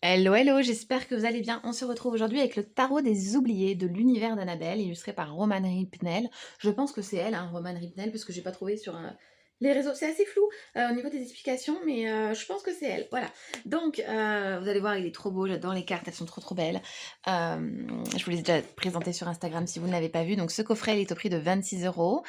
Hello, hello, j'espère que vous allez bien. On se retrouve aujourd'hui avec le tarot des oubliés de l'univers d'Annabelle, illustré par Romane Ripnel. Je pense que c'est elle, hein, Romane Ripnel, parce que j'ai pas trouvé sur les réseaux. C'est assez flou au niveau des explications, mais je pense que c'est elle. Voilà. Donc, vous allez voir, il est trop beau. J'adore les cartes, elles sont trop trop belles. Je vous les ai déjà présentées sur Instagram si vous ne l'avez pas vu. Donc, ce coffret, il est au prix de 26 €,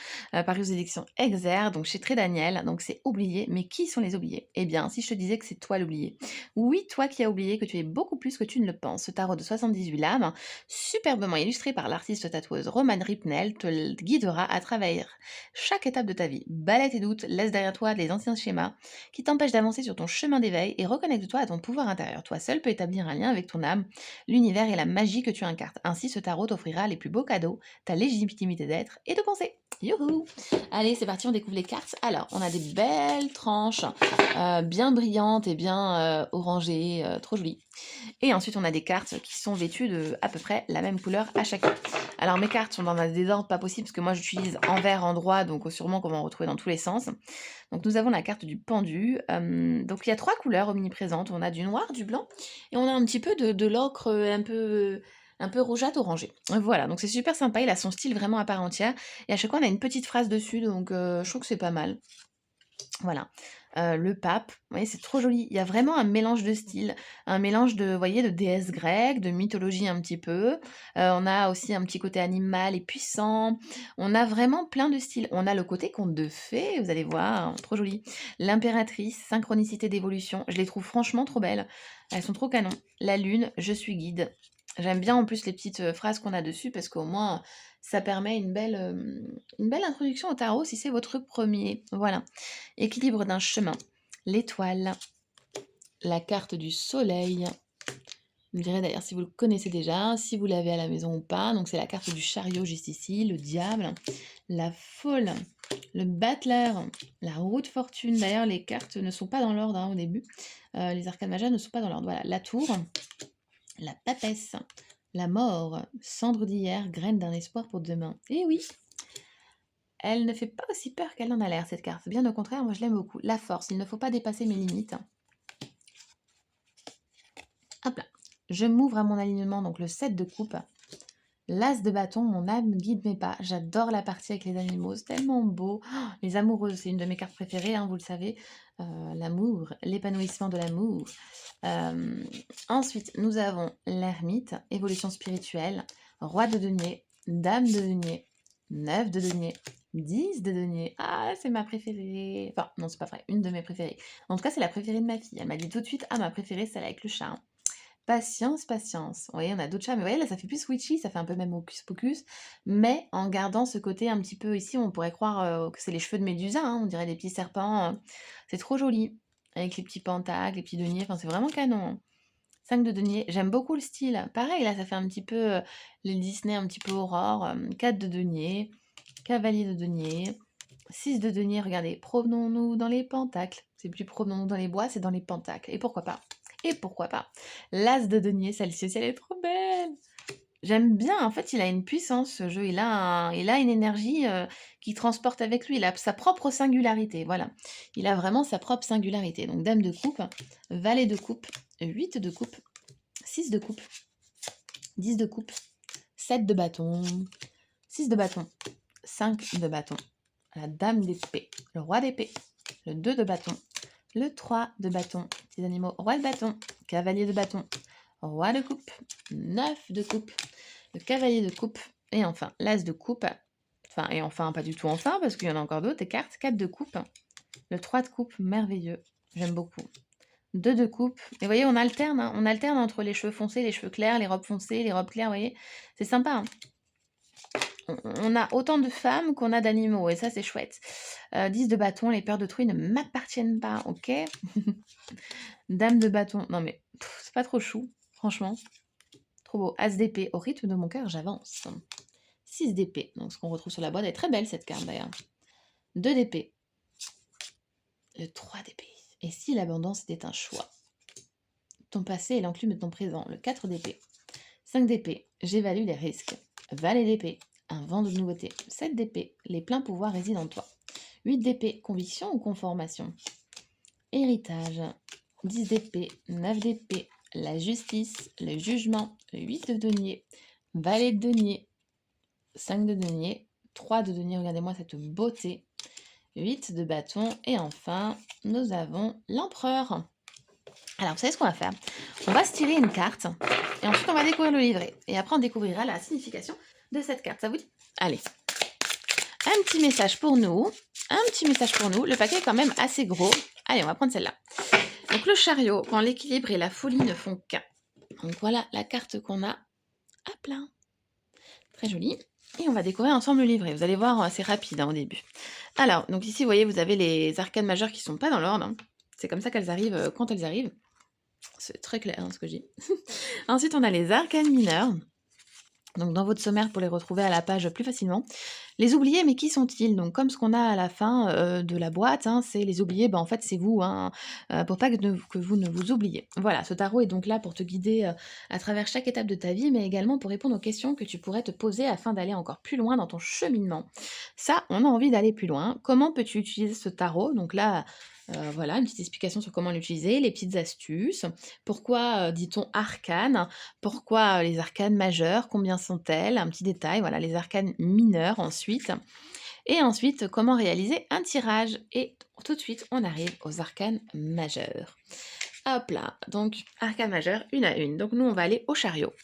paru aux éditions Exer, donc chez Très Daniel. Donc, c'est oublié. Mais qui sont les oubliés? Eh bien, si je te disais que c'est toi l'oublié. Oui, toi qui as oublié que tu es beaucoup plus que tu ne le penses. Ce tarot de 78 lames, superbement illustré par l'artiste tatoueuse Romane Ripnel, guidera à travers chaque étape de ta vie. Balaie tes doutes, laisse derrière toi les anciens schémas qui t'empêchent d'avancer sur ton chemin d'éveil et reconnecte-toi à ton pouvoir intérieur. Toi seul peux établir un lien avec ton âme, l'univers et la magie que tu incarnes. Ainsi, ce tarot t'offrira les plus beaux cadeaux, ta légitimité d'être et de penser. Youhou! Allez, c'est parti, on découvre les cartes. Alors, on a des belles tranches bien brillante et bien orangée, trop jolie. Et ensuite, on a des cartes qui sont vêtues de à peu près la même couleur à chacune. Alors, mes cartes sont dans un désordre pas possible parce que moi, j'utilise envers, endroit, donc sûrement qu'on va en retrouver dans tous les sens. Donc, nous avons la carte du pendu. Donc, il y a 3 couleurs omniprésentes. On a du noir, du blanc et on a un petit peu de l'ocre un peu rougeâtre orangé. Voilà, donc c'est super sympa. Il a son style vraiment à part entière. Et à chaque fois, on a une petite phrase dessus, donc je trouve que c'est pas mal. Voilà. Le pape, vous voyez, c'est trop joli. Il y a vraiment un mélange de styles, un mélange de, vous voyez, de déesses grecques, de mythologie un petit peu. On a aussi un petit côté animal et puissant. On a vraiment plein de styles. On a le côté conte de fées, vous allez voir, trop joli. L'impératrice, synchronicité d'évolution. Je les trouve franchement trop belles. Elles sont trop canon. La lune, je suis guide. J'aime bien en plus les petites phrases qu'on a dessus parce qu'au moins ça permet une belle introduction au tarot si c'est votre premier. Voilà. Équilibre d'un chemin. L'étoile. La carte du soleil. Vous me direz d'ailleurs si vous le connaissez déjà, si vous l'avez à la maison ou pas. Donc c'est la carte du chariot juste ici, le diable, la folle, le battleur, la roue de fortune. D'ailleurs les cartes ne sont pas dans l'ordre au début. Les arcanes majeures ne sont pas dans l'ordre. Voilà, la tour, la papesse, la mort, cendre d'hier, graine d'un espoir pour demain. Et oui, elle ne fait pas aussi peur qu'elle en a l'air, cette carte. Bien au contraire, moi je l'aime beaucoup. La force, il ne faut pas dépasser mes limites. Hop là. Je m'ouvre à mon alignement, donc le 7 de coupe. L'as de bâton, mon âme guide mes pas. J'adore la partie avec les animaux, c'est tellement beau. Oh, les amoureuses, c'est une de mes cartes préférées, hein, vous le savez. L'amour, l'épanouissement de l'amour. Ensuite, nous avons l'ermite, évolution spirituelle, roi de denier, dame de denier, 9 de denier, 10 de denier. Ah, c'est ma préférée. Enfin, non, c'est pas vrai, une de mes préférées. En tout cas, c'est la préférée de ma fille. Elle m'a dit tout de suite, ah, ma préférée, c'est celle avec le chat, hein. Patience, patience. Vous voyez, on a d'autres chats, mais vous voyez, là, ça fait plus witchy, ça fait un peu même hocus pocus, mais en gardant ce côté un petit peu ici, on pourrait croire que c'est les cheveux de Médusa, hein, on dirait des petits serpents. C'est trop joli, avec les petits pentacles, les petits deniers, enfin, c'est vraiment canon, hein. 5 de denier, j'aime beaucoup le style. Pareil, là, ça fait un petit peu les Disney, un petit peu Aurore. 4 de denier, cavalier de denier, 6 de denier, regardez, promenons-nous dans les pentacles. C'est plus promenons-nous dans les bois, c'est dans les pentacles. Et pourquoi pas? Et pourquoi pas? L'as de denier, celle-ci aussi, elle est trop belle. J'aime bien, en fait, il a une puissance, ce jeu. Il a une énergie qui transporte avec lui. Il a sa propre singularité, voilà. Il a vraiment sa propre singularité. Donc, dame de coupe, valet de coupe, 8 de coupe, 6 de coupe, 10 de coupe, 7 de bâton, 6 de bâton, 5 de bâton, la dame d'épée, le roi d'épée, le 2 de bâton, le 3 de bâton, petits animaux, roi de bâton, cavalier de bâton, roi de coupe, 9 de coupe, le cavalier de coupe, et enfin l'as de coupe, enfin, et enfin, pas du tout enfin, parce qu'il y en a encore d'autres, des cartes, 4 de coupe, le 3 de coupe, merveilleux, j'aime beaucoup. 2 de coupe, et vous voyez, hein, on alterne entre les cheveux foncés, les cheveux clairs, les robes foncées, les robes claires, vous voyez, c'est sympa, hein. On a autant de femmes qu'on a d'animaux, et ça, c'est chouette. 10 de bâton, les peurs d'autrui ne m'appartiennent pas, ok. Dame de bâton, non mais, c'est pas trop chou, franchement. Trop beau. As d'épée, au rythme de mon cœur, j'avance. 6 d'épée, donc ce qu'on retrouve sur la boîte, elle est très belle cette carte d'ailleurs. 2 d'épée. Le 3 d'épée. Et si l'abondance était un choix? Ton passé est l'enclume de ton présent, le 4 d'épée. 5 d'épée, j'évalue les risques. Valet d'épée, un vent de nouveauté. 7 d'épée, les pleins pouvoirs résident en toi. 8 d'épée, conviction ou conformation. Héritage. 10 d'épée, 9 d'épée, la justice, le jugement, le 8 de denier, valet de denier, 5 de denier, 3 de denier, regardez-moi cette beauté, 8 de bâton, et enfin, nous avons l'empereur. Alors, vous savez ce qu'on va faire? On va se tirer une carte, et ensuite on va découvrir le livret. Et après, on découvrira la signification de cette carte. Ça vous dit? Allez, un petit message pour nous. Un petit message pour nous. Le paquet est quand même assez gros. Allez, on va prendre celle-là. Donc, le chariot, quand l'équilibre et la folie ne font qu'un. Donc, voilà la carte qu'on a. Hop là. Très jolie. Et on va découvrir ensemble le livret. Vous allez voir, c'est rapide au début. Alors, donc ici, vous voyez, vous avez les arcanes majeures qui ne sont pas dans l'ordre. C'est comme ça qu'elles arrivent quand elles arrivent. C'est très clair ce que je dis. Ensuite, on a les arcanes mineures. Donc, dans votre sommaire, pour les retrouver à la page plus facilement. Les oubliés, mais qui sont-ils? Donc, comme ce qu'on a à la fin de la boîte, c'est les oubliés, en fait, c'est vous, pour pas que vous ne vous oubliez. Voilà, ce tarot est donc là pour te guider à travers chaque étape de ta vie, mais également pour répondre aux questions que tu pourrais te poser afin d'aller encore plus loin dans ton cheminement. Ça, on a envie d'aller plus loin. Comment peux-tu utiliser ce tarot? Donc là, voilà, une petite explication sur comment l'utiliser, les petites astuces. Pourquoi dit-on arcane? Pourquoi les arcanes majeures? Combien sont-elles? Un petit détail, voilà, les arcanes mineures ensuite. Et ensuite, comment réaliser un tirage? Et tout de suite, on arrive aux arcanes majeures. Hop là, donc arcane majeure, une à une. Donc nous, on va aller au chariot,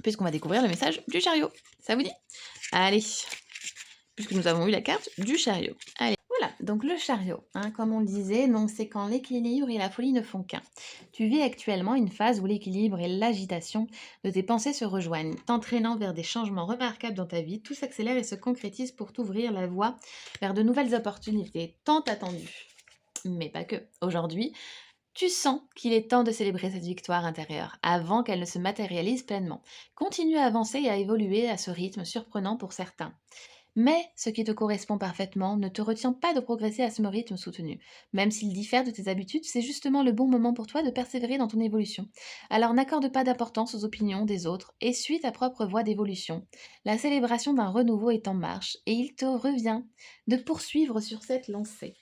puisqu'on va découvrir le message du chariot. Ça vous dit? Allez, puisque nous avons eu la carte du chariot. Allez. Voilà, donc le chariot, comme on le disait, donc c'est quand l'équilibre et la folie ne font qu'un. Tu vis actuellement une phase où l'équilibre et l'agitation de tes pensées se rejoignent, t'entraînant vers des changements remarquables dans ta vie. Tout s'accélère et se concrétise pour t'ouvrir la voie vers de nouvelles opportunités tant attendues. Mais pas que. Aujourd'hui, tu sens qu'il est temps de célébrer cette victoire intérieure avant qu'elle ne se matérialise pleinement. Continue à avancer et à évoluer à ce rythme surprenant pour certains. Mais ce qui te correspond parfaitement ne te retient pas de progresser à ce rythme soutenu. Même s'il diffère de tes habitudes, c'est justement le bon moment pour toi de persévérer dans ton évolution. Alors n'accorde pas d'importance aux opinions des autres et suis ta propre voie d'évolution. La célébration d'un renouveau est en marche et il te revient de poursuivre sur cette lancée.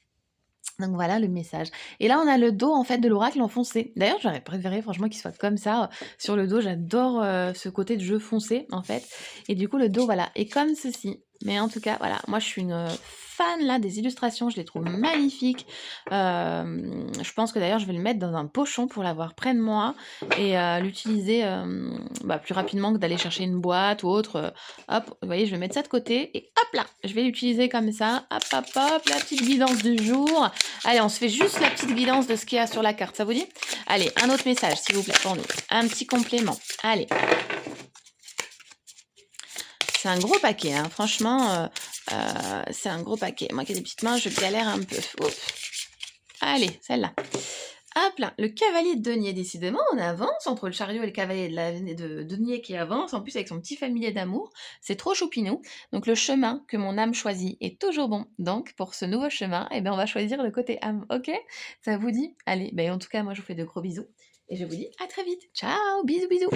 Donc voilà le message. Et là, on a le dos en fait de l'oracle en foncé. D'ailleurs, j'aurais préféré franchement qu'il soit comme ça sur le dos. J'adore ce côté de jeu foncé en fait. Et du coup, le dos, voilà, est comme ceci. Mais en tout cas, voilà, moi je suis une fan là des illustrations. Je les trouve magnifiques. Je pense que d'ailleurs, je vais le mettre dans un pochon pour l'avoir près de moi et l'utiliser plus rapidement que d'aller chercher une boîte ou autre. Hop, vous voyez, je vais mettre ça de côté et hop là, je vais l'utiliser comme ça. Hop, hop, hop, la petite guidance du jour. Allez, on se fait juste la petite guidance de ce qu'il y a sur la carte, ça vous dit? Allez, un autre message, s'il vous plaît, pour nous. Un petit complément. Allez. C'est un gros paquet, franchement, c'est un gros paquet. Moi qui ai des petites mains, je galère un peu. Ouf. Allez, celle-là. Hop là, le cavalier de denier, décidément, on avance entre le chariot et le cavalier de denier qui avance, en plus avec son petit familier d'amour, c'est trop choupinou. Donc le chemin que mon âme choisit est toujours bon. Donc pour ce nouveau chemin, on va choisir le côté âme, ok? Ça vous dit? Allez, en tout cas, moi je vous fais de gros bisous et je vous dis à très vite. Ciao, bisous bisous.